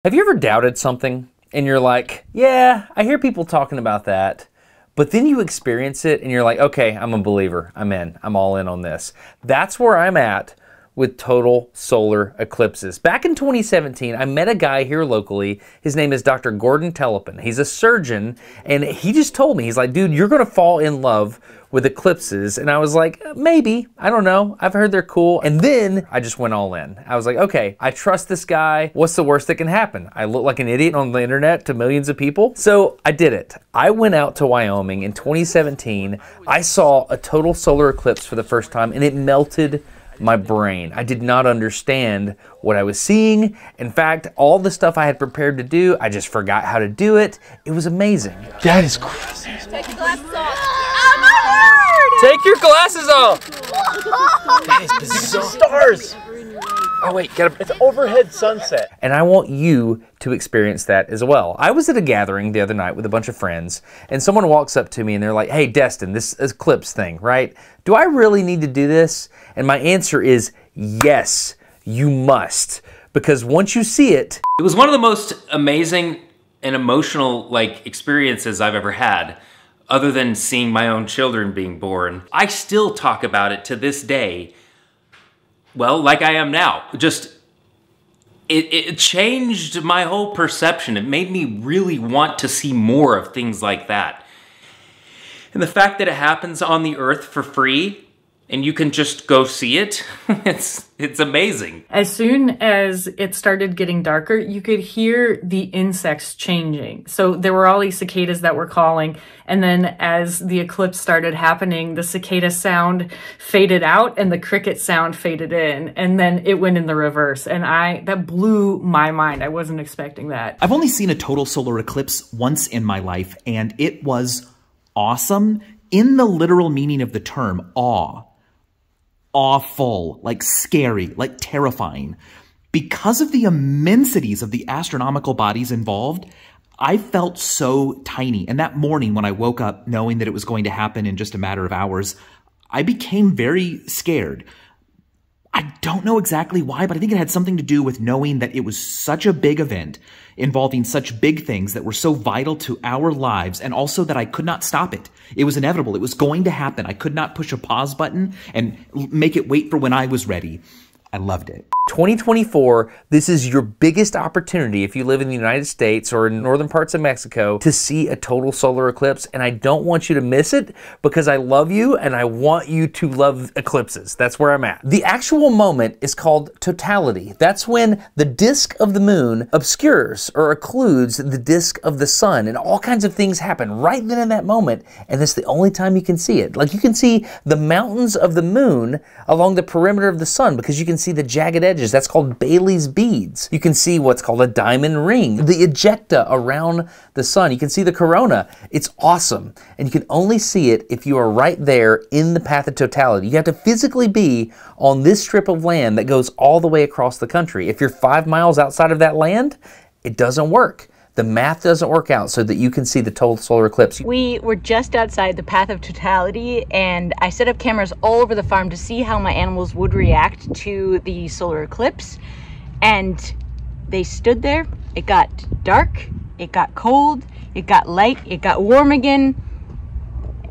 Have you ever doubted something and you're like, yeah, I hear people talking about that, but then you experience it and you're like, okay, I'm a believer. I'm in. I'm all in on this. That's where I'm at with total solar eclipses. Back in 2017, I met a guy here locally. His name is Dr. Gordon Telepun. He's a surgeon, and he just told me, he's like, dude, you're gonna fall in love with eclipses. And I was like, maybe, I don't know. I've heard they're cool. And then I just went all in. I was like, okay, I trust this guy. What's the worst that can happen? I look like an idiot on the internet to millions of people. So I did it. I went out to Wyoming in 2017. I saw a total solar eclipse for the first time, and it melted my brain. I did not understand what I was seeing. In fact, all the stuff I had prepared to do, I just forgot how to do it. It was amazing. That is crazy. Take your glasses off. Take your glasses off! That is bizarre. Stars! Oh wait, it's overhead sunset. And I want you to experience that as well. I was at a gathering the other night with a bunch of friends, and someone walks up to me and they're like, hey, Destin, this eclipse thing, right? Do I really need to do this? And my answer is yes, you must. Because once you see it... It was one of the most amazing and emotional experiences I've ever had, other than seeing my own children being born. I still talk about it to this day. Well, like I am now. Just, it changed my whole perception. It made me really want to see more of things like that. And the fact that it happens on the Earth for free, and you can just go see it, it's amazing. As soon as it started getting darker, you could hear the insects changing. So there were all these cicadas that were calling, and then as the eclipse started happening, the cicada sound faded out and the cricket sound faded in, and then it went in the reverse. And that blew my mind. I wasn't expecting that. I've only seen a total solar eclipse once in my life, and it was awesome in the literal meaning of the term, awe. Awful, like scary, like terrifying. Because of the immensities of the astronomical bodies involved, I felt so tiny. And that morning when I woke up knowing that it was going to happen in just a matter of hours, I became very scared. I don't know exactly why, but I think it had something to do with knowing that it was such a big event involving such big things that were so vital to our lives, and also that I could not stop it. It was inevitable. It was going to happen. I could not push a pause button and make it wait for when I was ready. I loved it. 2024, this is your biggest opportunity if you live in the United States or in northern parts of Mexico to see a total solar eclipse, and I don't want you to miss it because I love you and I want you to love eclipses. That's where I'm at. The actual moment is called totality. That's when the disk of the moon obscures or occludes the disk of the sun, and all kinds of things happen right then in that moment, and it's the only time you can see it. Like, you can see the mountains of the moon along the perimeter of the sun because you can see the jagged edges. That's called Bailey's beads. You can see what's called a diamond ring, the ejecta around the sun. You can see the corona. It's awesome. And you can only see it if you are right there in the path of totality. You have to physically be on this strip of land that goes all the way across the country. If you're 5 miles outside of that land, it doesn't work. The math doesn't work out so that you can see the total solar eclipse. We were just outside the path of totality, and I set up cameras all over the farm to see how my animals would react to the solar eclipse. And they stood there. It got dark, it got cold, it got light, it got warm again,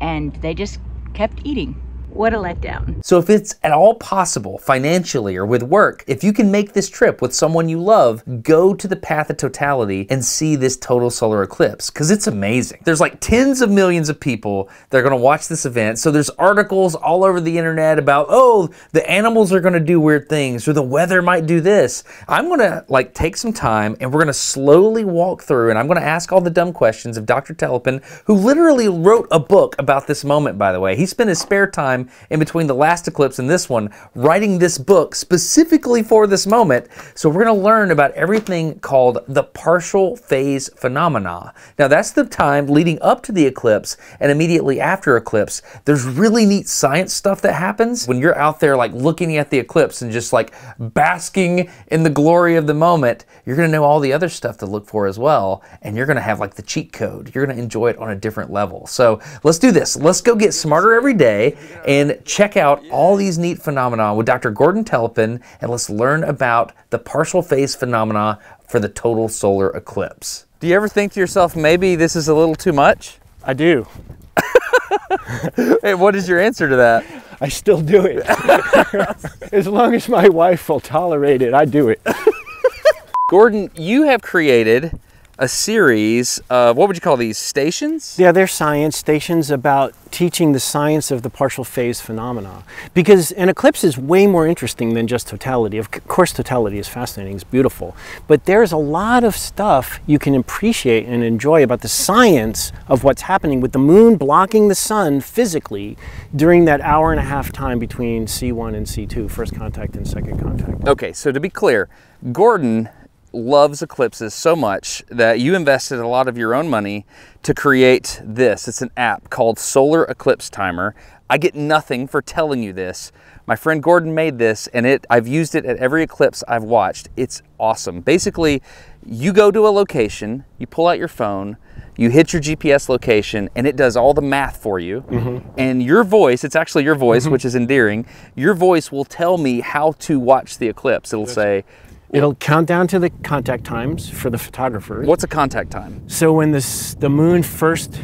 and they just kept eating. What a letdown. So if it's at all possible, financially or with work, if you can make this trip with someone you love, go to the path of totality and see this total solar eclipse, because it's amazing. There's like tens of millions of people that are going to watch this event. So there's articles all over the internet about, oh, the animals are going to do weird things, or the weather might do this. I'm going to take some time, and we're going to slowly walk through, and I'm going to ask all the dumb questions of Dr. Telepun, who literally wrote a book about this moment, by the way. He spent his spare time in between the last eclipse and this one writing this book specifically for this moment. So we're going to learn about everything called the partial phase phenomena. Now, that's the time leading up to the eclipse and immediately after eclipse. There's really neat science stuff that happens when you're out there looking at the eclipse and just basking in the glory of the moment. You're going to know all the other stuff to look for as well, and you're going to have the cheat code. You're going to enjoy it on a different level. So let's do this. Let's go get smarter every day and check out all these neat phenomena with Dr. Gordon Telepun, and let's learn about the partial phase phenomena for the total solar eclipse. Do you ever think to yourself, maybe this is a little too much? I do. Hey, what is your answer to that? I still do it. As long as my wife will tolerate it, I do it. Gordon, you have created a series of, what would you call these, stations? Yeah, they're science stations about teaching the science of the partial phase phenomena. Because an eclipse is way more interesting than just totality. Of course, totality is fascinating, it's beautiful. But there's a lot of stuff you can appreciate and enjoy about the science of what's happening with the moon blocking the sun physically during that hour-and-a-half time between C1 and C2, first contact and second contact. Okay, so to be clear, Gordon loves eclipses so much that you invested a lot of your own money to create this. It's an app called Solar Eclipse Timer. I get nothing for telling you this. My friend Gordon made this, and I've used it at every eclipse I've watched. It's awesome. Basically, you go to a location, you pull out your phone, you hit your GPS location, and it does all the math for you. And your voice, it's actually your voice, which is endearing, your voice will tell me how to watch the eclipse. It'll say, it'll count down to the contact times for the photographers. what's a contact time? So when the moon first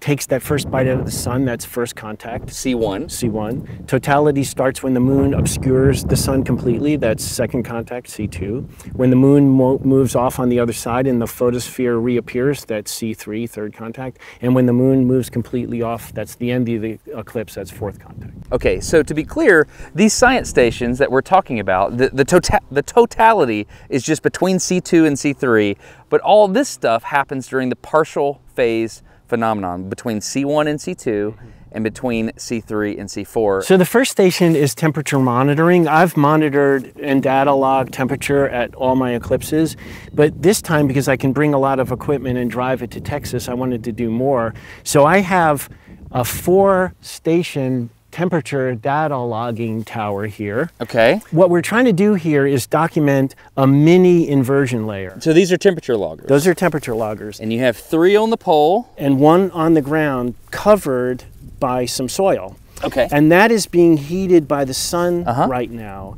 takes that first bite out of the sun, that's first contact. C1. C1. Totality starts when the moon obscures the sun completely, that's second contact, C2. When the moon moves off on the other side and the photosphere reappears, that's C3, third contact. And when the moon moves completely off, that's the end of the eclipse, that's fourth contact. Okay, so to be clear, these science stations that we're talking about, the totality is just between C2 and C3, but all this stuff happens during the partial phase phenomenon between C1 and C2 and between C3 and C4. So the first station is temperature monitoring. I've monitored and data logged temperature at all my eclipses, but this time, because I can bring a lot of equipment and drive it to Texas, I wanted to do more. So I have a 4-station temperature data logging tower here. Okay. What we're trying to do here is document a mini inversion layer. So these are temperature loggers. Those are temperature loggers. And you have 3 on the pole. And 1 on the ground covered by some soil. Okay. And that is being heated by the sun right now.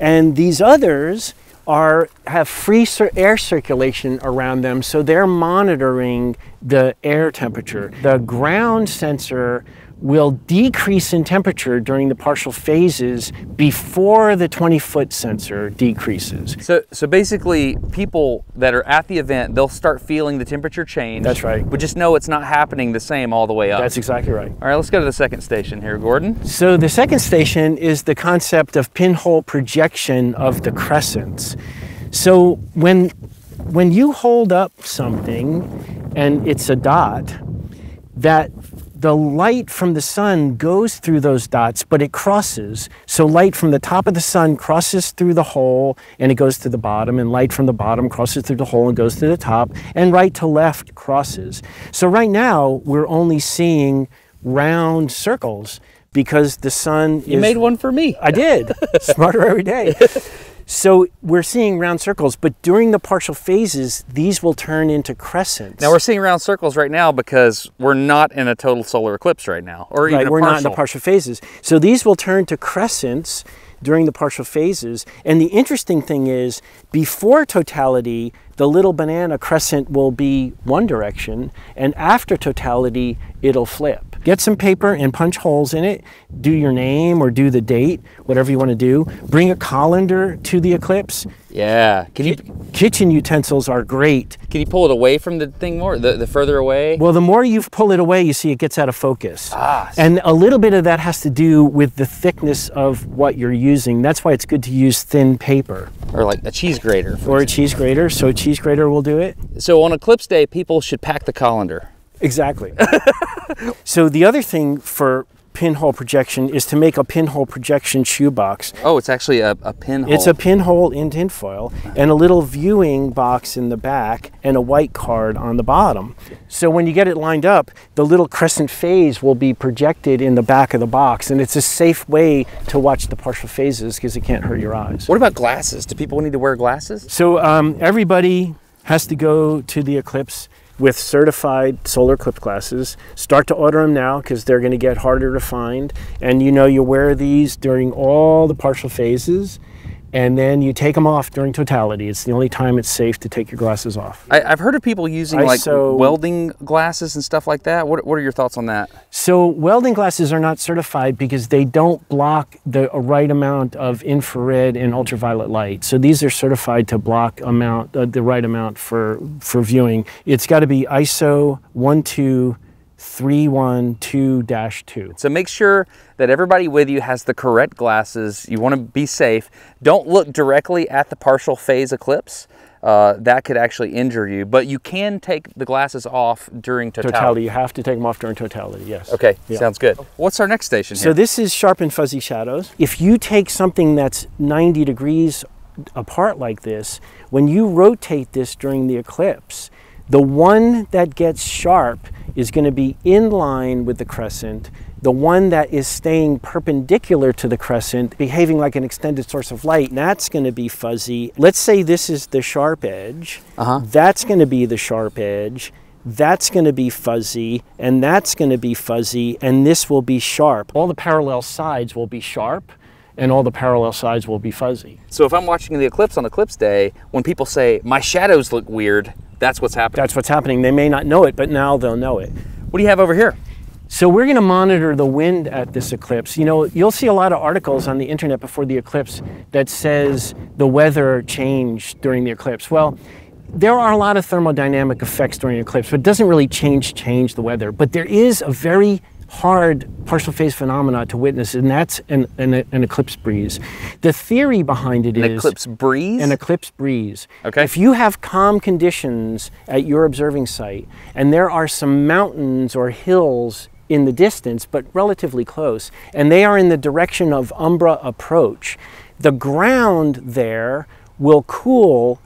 And these others have free air circulation around them, so they're monitoring the air temperature. The ground sensor will decrease in temperature during the partial phases before the 20-foot sensor decreases. So basically, people that are at the event, they'll start feeling the temperature change. That's right. But just know it's not happening the same all the way up. That's exactly right. All right, let's go to the second station here, Gordon. So the second station is the concept of pinhole projection of the crescents. So when you hold up something and it's a dot, that the light from the sun goes through those dots, but it crosses. So light from the top of the sun crosses through the hole and it goes to the bottom, and light from the bottom crosses through the hole and goes to the top, and right to left crosses. So right now, we're only seeing round circles because the sun You made one for me. I did. Smarter every day. So we're seeing round circles, but during the partial phases, these will turn into crescents. Now we're seeing round circles right now because we're not in a total solar eclipse right now, or even we're not in the partial phases. So these will turn to crescents during the partial phases. And the interesting thing is, before totality, the little banana crescent will be one direction, and after totality, it'll flip. Get some paper and punch holes in it, do your name or do the date, whatever you want to do. Bring a colander to the eclipse. Yeah. Kitchen utensils are great. Can you pull it away from the thing more, the further away? Well, the more you pull it away, you see it gets out of focus. And a little bit of that has to do with the thickness of what you're using. That's why it's good to use thin paper. Or like a cheese grater. Or a cheese grater, so a cheese grater will do it. So on eclipse day, people should pack the colander. Exactly. So the other thing for pinhole projection is to make a pinhole projection shoebox. Oh, it's actually a pinhole. It's a pinhole in tinfoil and a little viewing box in the back and a white card on the bottom. So when you get it lined up, the little crescent phase will be projected in the back of the box, and it's a safe way to watch the partial phases because it can't hurt your eyes. What about glasses? Do people need to wear glasses? So everybody has to go to the eclipse with certified solar eclipse glasses. Start to order them now because they're going to get harder to find. And you know, you wear these during all the partial phases, and then you take them off during totality. It's the only time it's safe to take your glasses off. I've heard of people using like welding glasses and stuff like that. What are your thoughts on that? So welding glasses are not certified because they don't block the right amount of infrared and ultraviolet light. So these are certified to block the right amount for viewing. It's got to be ISO 12312-2. So make sure that everybody with you has the correct glasses. You want to be safe. Don't look directly at the partial phase eclipse. That could actually injure you, but you can take the glasses off during totality. You have to take them off during totality, yes. Okay, sounds good. What's our next station here? So this is sharp and fuzzy shadows. If you take something that's 90 degrees apart like this, when you rotate this during the eclipse, the one that gets sharp is going to be in line with the crescent. The one that is staying perpendicular to the crescent, behaving like an extended source of light, that's going to be fuzzy. Let's say this is the sharp edge. That's going to be the sharp edge. That's going to be fuzzy, and that's going to be fuzzy, and this will be sharp. All the parallel sides will be sharp, and all the parallel sides will be fuzzy. So if I'm watching the eclipse on eclipse day, when people say, my shadows look weird, that's what's happening. That's what's happening. They may not know it, but now they'll know it. What do you have over here? So we're going to monitor the wind at this eclipse. You know, you'll see a lot of articles on the internet before the eclipse that says the weather changed during the eclipse. Well, there are a lot of thermodynamic effects during the eclipse, but it doesn't really change the weather. But there is a very hard partial phase phenomena to witness, and that's an eclipse breeze. The theory behind it is... An eclipse breeze? An eclipse breeze. Okay. If you have calm conditions at your observing site, and there are some mountains or hills in the distance, but relatively close, and they are in the direction of umbra approach, the ground there will cool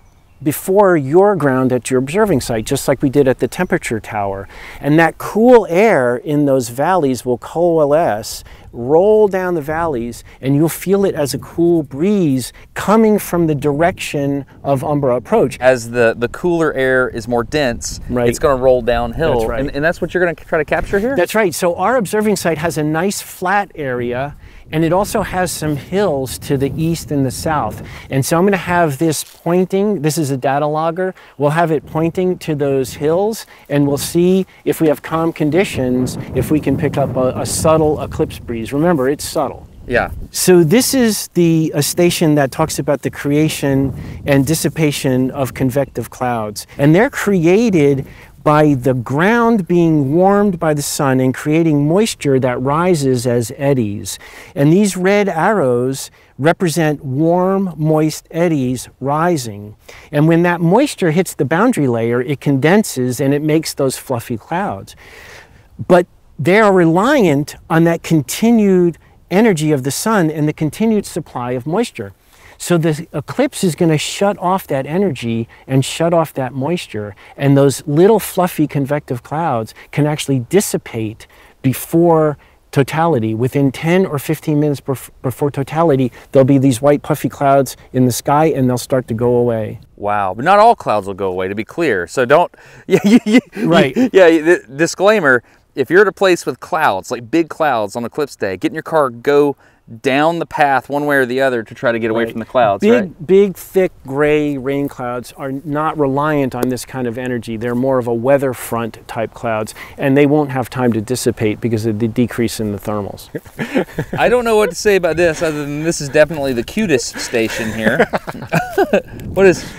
before your ground at your observing site, just like we did at the temperature tower. And that cool air in those valleys will coalesce, roll down the valleys, and you'll feel it as a cool breeze coming from the direction of umbra approach. As the cooler air is more dense, it's going to roll downhill. That's right. And that's what you're going to try to capture here? That's right. So our observing site has a nice flat area, and it also has some hills to the east and the south. And so I'm going to have this pointing. This is a data logger. We'll have it pointing to those hills, and we'll see if we have calm conditions, if we can pick up a subtle eclipse breeze. Remember, it's subtle. Yeah. So this is a station that talks about the creation and dissipation of convective clouds. And they're created by the ground being warmed by the sun and creating moisture that rises as eddies. And these red arrows represent warm, moist eddies rising. And when that moisture hits the boundary layer, it condenses and it makes those fluffy clouds. But they are reliant on that continued energy of the sun and the continued supply of moisture. So the eclipse is going to shut off that energy and shut off that moisture, and those little fluffy convective clouds can actually dissipate before totality. Within 10 or 15 minutes before totality, there'll be these white puffy clouds in the sky, and they'll start to go away. Wow, but not all clouds will go away, to be clear. So don't... Right. Disclaimer, if you're at a place with clouds, like big clouds on eclipse day, get in your car, go down the path one way or the other to try to get away from the clouds, Big, thick, gray rain clouds are not reliant on this kind of energy. They're more of a weather front type clouds, and they won't have time to dissipate because of the decrease in the thermals. I don't know what to say about this other than this is definitely the cutest station here. What is...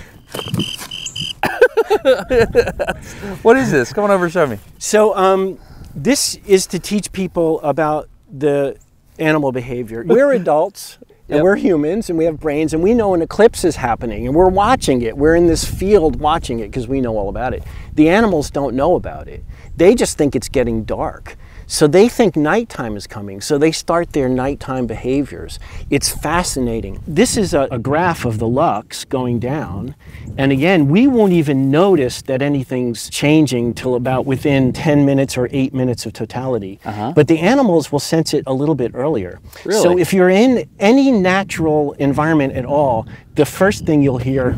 What is this? Come on over and show me. So this is to teach people about the animal behavior. We're adults, and we're humans, and we have brains, and we know an eclipse is happening, and we're watching it. We're in this field watching it because we know all about it. The animals don't know about it. They just think it's getting dark. So they think nighttime is coming, so they start their nighttime behaviors. It's fascinating. This is a graph of the lux going down, and again, we won't even notice that anything's changing till about within 10 minutes or 8 minutes of totality. But the animals will sense it a little bit earlier. Really? So if you're in any natural environment at all, the first thing you'll hear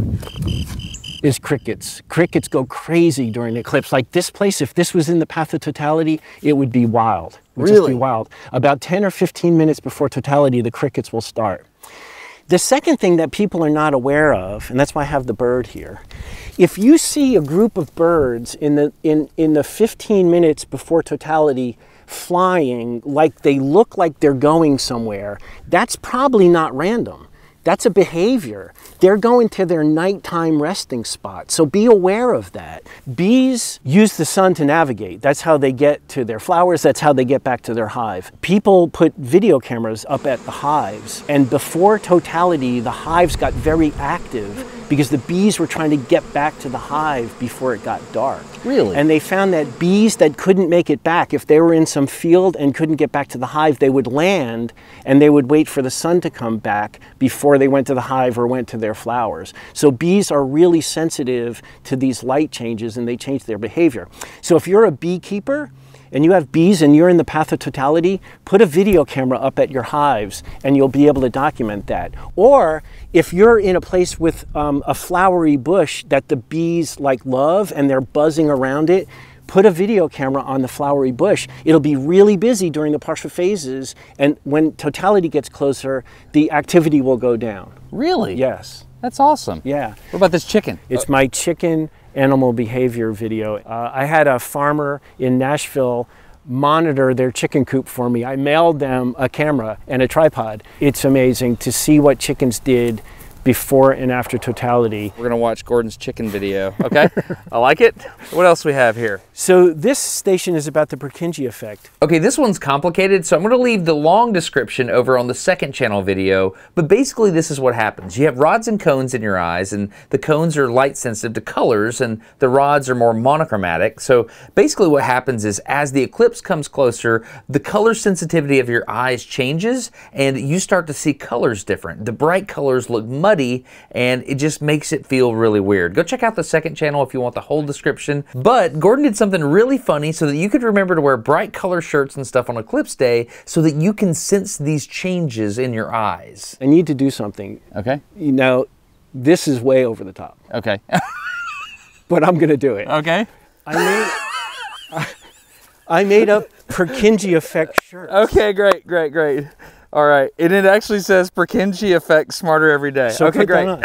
is crickets. Crickets go crazy during the eclipse. Like this place, if this was in the path of totality, it would be wild. It would just be wild. About 10 or 15 minutes before totality, the crickets will start. The second thing that people are not aware of, and that's why I have the bird here, if you see a group of birds in the 15 minutes before totality flying like they look like they're going somewhere, that's probably not random. That's a behavior. They're going to their nighttime resting spot. So be aware of that. Bees use the sun to navigate. That's how they get to their flowers. That's how they get back to their hive. People put video cameras up at the hives. And before totality, the hives got very active because the bees were trying to get back to the hive before it got dark. Really? And they found that bees that couldn't make it back, if they were in some field and couldn't get back to the hive, they would land and they would wait for the sun to come back before they went to the hive or went to their flowers. So bees are really sensitive to these light changes and they change their behavior. So if you're a beekeeper and you have bees and you're in the path of totality, put a video camera up at your hives and you'll be able to document that. Or if you're in a place with a flowery bush that the bees like love and they're buzzing around it, put a video camera on the flowery bush. It'll be really busy during the partial phases, and when totality gets closer, the activity will go down. Really? Yes. That's awesome. Yeah. What about this chicken? It's my chicken animal behavior video. I had a farmer in Nashville monitor their chicken coop for me. I mailed them a camera and a tripod. It's amazing to see what chickens did before and after totality. We're gonna watch Gordon's chicken video, okay? I like it. What else we have here? So this station is about the Purkinje effect. Okay, this one's complicated, so I'm gonna leave the long description over on the second channel video, but basically this is what happens. You have rods and cones in your eyes, and the cones are light sensitive to colors, and the rods are more monochromatic. So basically what happens is as the eclipse comes closer, the color sensitivity of your eyes changes, and you start to see colors different. The bright colors look muddy, and it just makes it feel really weird. Go check out the second channel if you want the whole description. But Gordon did something really funny so that you could remember to wear bright color shirts and stuff on Eclipse Day so that you can sense these changes in your eyes. I need to do something. Okay. You know, this is way over the top. Okay. But I'm gonna do it. Okay. I made up Purkinje effect shirts. Okay, great, great, great. All right, and it actually says Purkinje Effect Smarter Every Day. So okay, great.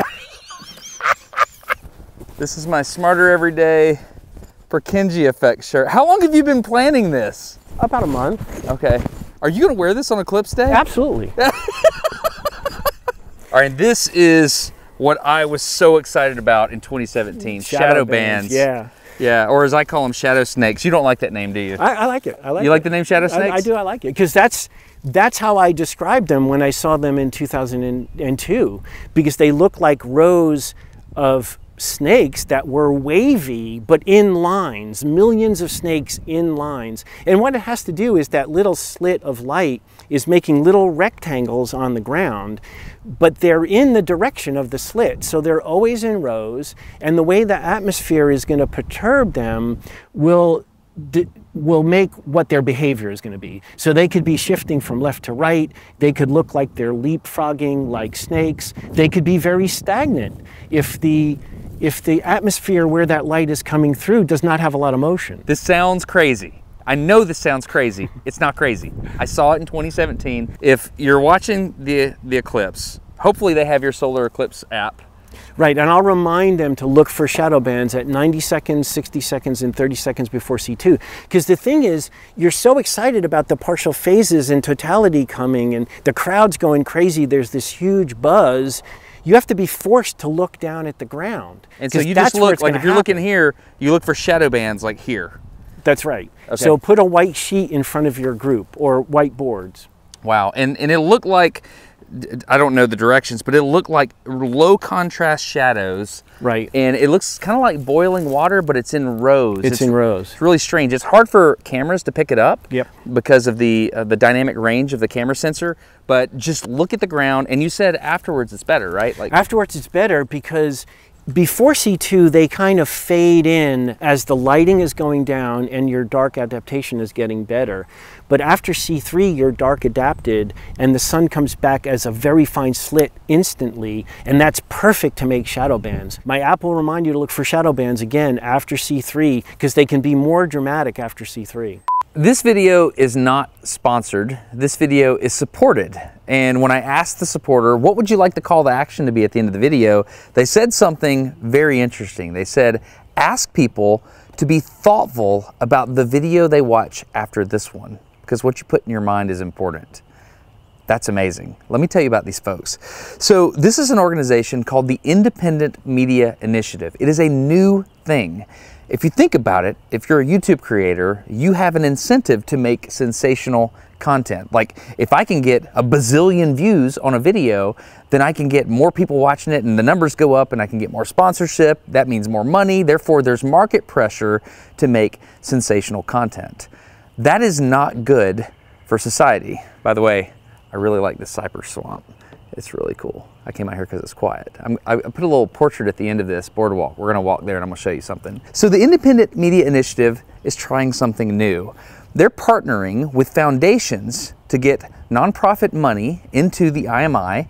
This is my Smarter Every Day Purkinje Effect shirt. How long have you been planning this? About a month. Okay. Are you gonna wear this on Eclipse Day? Absolutely. All right, this is what I was so excited about in 2017, shadow bands. Yeah. Yeah, or as I call them, shadow snakes. You don't like that name, do you? I like it. I like it. You like the name shadow snakes? I do. I like it because that's how I described them when I saw them in 2002, because they look like rows of snakes that were wavy but in lines, millions of snakes in lines. And what it has to do is that little slit of light is making little rectangles on the ground, but they're in the direction of the slit. So they're always in rows, and the way the atmosphere is going to perturb them will make what their behavior is going to be. So they could be shifting from left to right. They could look like they're leapfrogging like snakes. They could be very stagnant if the atmosphere where that light is coming through does not have a lot of motion. This sounds crazy. I know this sounds crazy. It's not crazy. I saw it in 2017. If you're watching the eclipse, hopefully they have your Solar Eclipse app. Right, and I'll remind them to look for shadow bands at 90 seconds, 60 seconds, and 30 seconds before C2. Because the thing is, you're so excited about the partial phases and totality coming, and the crowd's going crazy, there's this huge buzz. You have to be forced to look down at the ground. And so you just look, like if you're looking here, you look for shadow bands like here. That's right. Okay. So put a white sheet in front of your group, or white boards. Wow, and it looked like, I don't know the directions, but it looked like low contrast shadows. Right. And it looks kind of like boiling water, but it's in rows. It's in rows. It's really strange. It's hard for cameras to pick it up. Yep. Because of the dynamic range of the camera sensor. But just look at the ground, and you said afterwards it's better, right? Like afterwards it's better because before C2, they kind of fade in as the lighting is going down and your dark adaptation is getting better. But after C3, you're dark adapted and the sun comes back as a very fine slit instantly, and that's perfect to make shadow bands. My app will remind you to look for shadow bands again after C3 because they can be more dramatic after C3. This video is not sponsored. This video is supported. And when I asked the supporter, what would you like the call to action to be at the end of the video, they said something very interesting. They said, ask people to be thoughtful about the video they watch after this one, because what you put in your mind is important. That's amazing. Let me tell you about these folks. So this is an organization called the Independent Media Initiative. It is a new thing. If you think about it, if you're a YouTube creator, you have an incentive to make sensational content. Like if I can get a bazillion views on a video, then I can get more people watching it and the numbers go up and I can get more sponsorship. That means more money. Therefore, there's market pressure to make sensational content. That is not good for society. By the way, I really like this cypress swamp. It's really cool. I came out here because it's quiet. I put a little portrait at the end of this boardwalk. We're gonna walk there and I'm gonna show you something. So the Independent Media Initiative is trying something new. They're partnering with foundations to get nonprofit money into the IMI,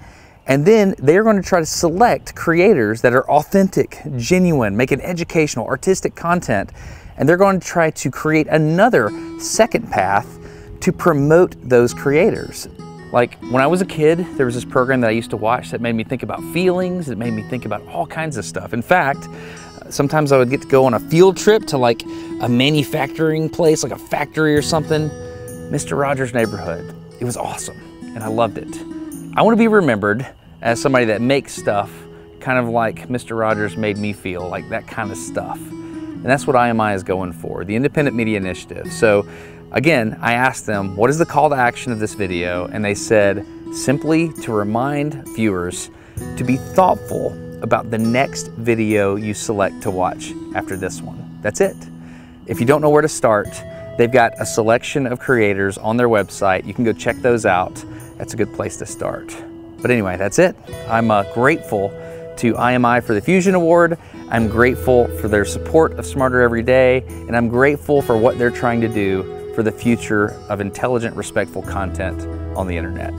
and then they're going to try to select creators that are authentic, genuine, making educational, artistic content, and they're going to try to create another second path to promote those creators. Like when I was a kid, there was this program that I used to watch that made me think about feelings. It made me think about all kinds of stuff. In fact, sometimes I would get to go on a field trip to like a manufacturing place, like a factory or something. Mr. Rogers' Neighborhood. It was awesome and I loved it. I want to be remembered as somebody that makes stuff kind of like Mr. Rogers made me feel, like that kind of stuff. And that's what IMI is going for, the Independent Media Initiative. So again, I asked them, what is the call to action of this video? And they said, simply to remind viewers to be thoughtful about the next video you select to watch after this one. That's it. If you don't know where to start, they've got a selection of creators on their website. You can go check those out. That's a good place to start. But anyway, that's it. I'm grateful to IMI for the Fusion Award. I'm grateful for their support of Smarter Every Day, and I'm grateful for what they're trying to do for the future of intelligent, respectful content on the internet.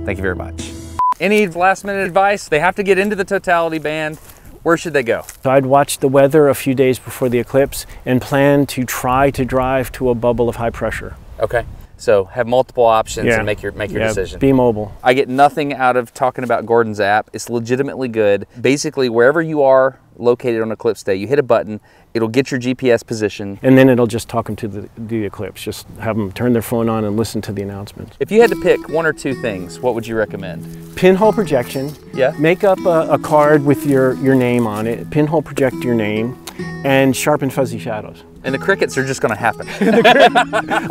Thank you very much. Any last minute advice? They have to get into the totality band. Where should they go? So I'd watch the weather a few days before the eclipse and plan to try to drive to a bubble of high pressure. Okay. So have multiple options and make your decision. Be mobile. I get nothing out of talking about Gordon's app. It's legitimately good. Basically, wherever you are located on Eclipse Day, you hit a button, it'll get your GPS position. And then it'll just talk them to the eclipse. Just have them turn their phone on and listen to the announcements. If you had to pick one or two things, what would you recommend? Pinhole projection. Yeah. Make up a card with your name on it. Pinhole project your name, and sharp and fuzzy shadows. And the crickets are just going to happen.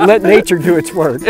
Let nature do its work.